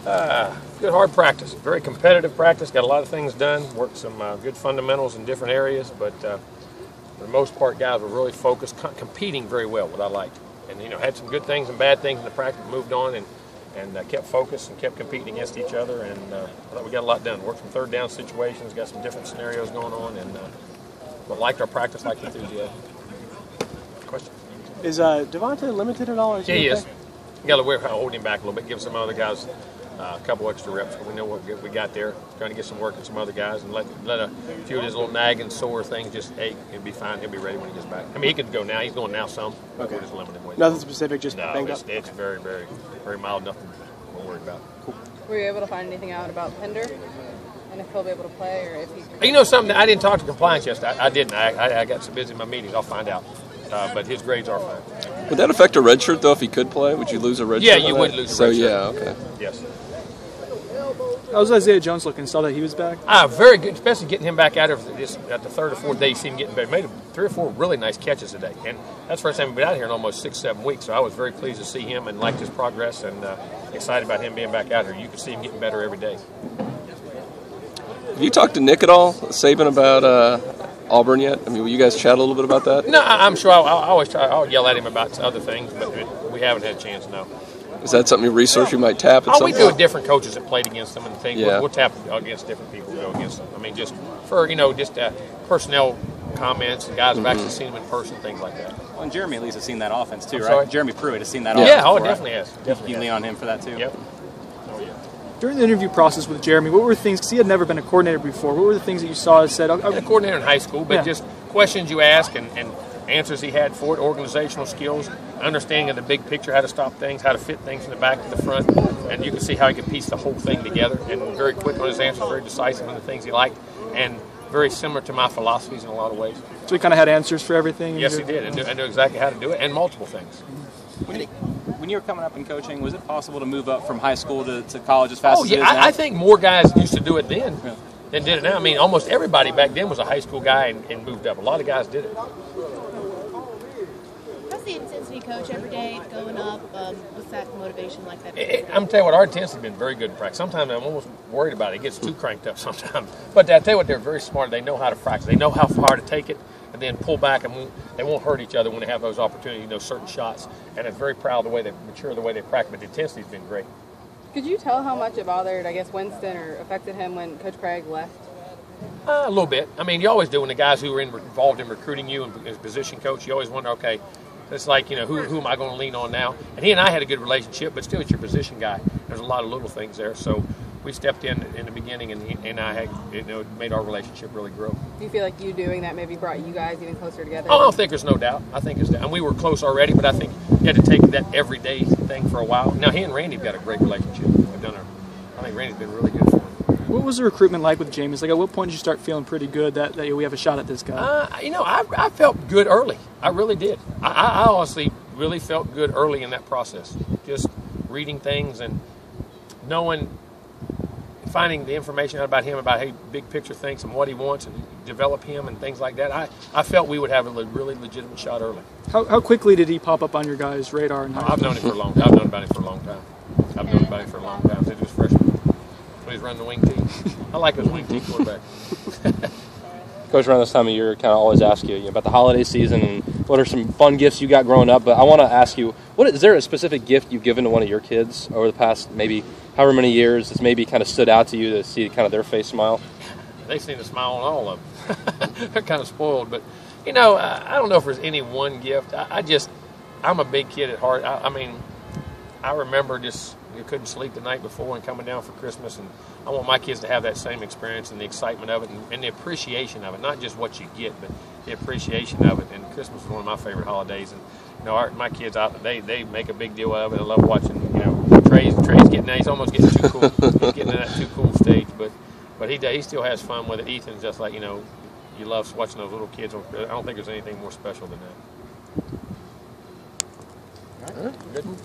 Good hard practice, very competitive practice. Got a lot of things done. Worked some good fundamentals in different areas, but for the most part, guys were really focused, competing very well. What I liked, and had some good things and bad things in the practice. Moved on and kept focused and kept competing against each other. And I thought we got a lot done. Worked some third down situations, got some different scenarios going on, and but liked our practice, liked enthusiasm. Question. Is Devontae limited at all? Or is he is. You got to hold him back a little bit, give some other guys a couple extra reps. We know what we got there. Trying to get some work in some other guys and let a few of his little nagging, sore things just ache. He'll be fine. He'll be ready when he gets back. I mean, he could go now. He's going now some. But we're just limiting him. Nothing specific, just no, banged up? It's very, very, very mild. Nothing to worry about. Cool. Were you able to find anything out about Pender? And if he'll be able to play, or if he... You know something? I didn't talk to compliance yesterday. I didn't. I got so busy in my meetings. I'll find out. But his grades are fine. Would that affect a red shirt, though, if he could play? Would you lose a red shirt? Yeah, you would lose a red shirt. So, yeah, okay. Yes. How's Isaiah Jones looking? Saw that he was back? Very good, especially getting him back out of this at the third or fourth day. You see him getting better. Made 3 or 4 really nice catches today. And that's the first time he's been out here in almost 6-7 weeks. So I was very pleased to see him and liked his progress and excited about him being back out here. You can see him getting better every day. Have you talked to Nick at all, Saban, about Auburn yet? I mean, will you guys chat a little bit about that? No, I'm sure I'll yell at him about other things, but we haven't had a chance, no. Is that something you research you might tap at some point? We do with different coaches that played against them and things. Yeah. We'll tap against different people who go against them. I mean, just for, personnel comments and guys have actually seen them in person, things like that. Well, and Jeremy at least has seen that offense too, right? Sorry? Jeremy Pruitt has seen that offense. offense. Yeah, definitely has. Definitely you lean on him for that too? Yep. During the interview process with Jeremy, what were things, because he had never been a coordinator before, what were the things that you saw and said? A coordinator in high school, but just questions you ask and answers he had for it, organizational skills, understanding of the big picture, how to stop things, how to fit things from the back to the front, and you can see how he could piece the whole thing together, and very quick on his answers, very decisive on the things he liked, and very similar to my philosophies in a lot of ways. So he kind of had answers for everything? Yes, he did, and knew exactly how to do it, and multiple things. When you were coming up in coaching, was it possible to move up from high school to college as fast as it is now? I think more guys used to do it then than did it now. I mean, almost everybody back then was a high school guy and moved up. A lot of guys did it. How's the intensity, Coach, every day going up? What's that motivation like that? I'm telling you what, our intensity has been very good in practice. Sometimes I'm almost worried about it. It gets too cranked up sometimes. But I tell you what, they're very smart. They know how to practice. They know how far to take it and then pull back, and they won't hurt each other when they have those opportunities, certain shots. And I'm very proud of the way they mature, the way they practice. But the intensity has been great. Could you tell how much it bothered, Winston, or affected him when Coach Craig left? A little bit. I mean, you always do when the guys who are involved in recruiting you and as position coach, you always wonder, okay, it's like, who am I going to lean on now? And he and I had a good relationship, but still it's your position guy. There's a lot of little things there. So we stepped in the beginning, and I had, made our relationship really grow. Do you feel like you doing that maybe brought you guys even closer together? Oh, I think there's no doubt. I think it's, and we were close already, but I think you had to take that everyday thing for a while. Now, he and Randy have got a great relationship. I think Randy's been really good for him. What was the recruitment like with James? Like, at what point did you start feeling pretty good that we have a shot at this guy? I felt good early. I really did. I honestly really felt good early in that process. Just reading things and finding the information out about him, about how big picture things and what he wants, and develop him and things like that. I felt we would have a really legitimate shot early. How quickly did he pop up on your guys' radar? I've known him for a long time. I've known about him for a long time. Since he was freshman. When he's running the wing team. I like his wing team quarterback. Coach, around this time of year, kind of always ask you about the holiday season and what are some fun gifts you got growing up. But I want to ask you, is there a specific gift you've given to one of your kids over the past maybe however many years that's maybe kind of stood out to you to see kind of their face smile? They seem to smile on all of them. They're kind of spoiled. But, I don't know if there's any one gift. I'm a big kid at heart. I remember you couldn't sleep the night before and coming down for Christmas, and I want my kids to have that same experience and the excitement of it and the appreciation of it, not just what you get, but the appreciation of it. And Christmas is one of my favorite holidays, and my kids they make a big deal of it. I love watching Trey's getting there. He's almost getting too cool. He's getting to that too cool stage, but he still has fun with it. Ethan's just like you love watching those little kids. I don't think there's anything more special than that. All right. Good. Thank you.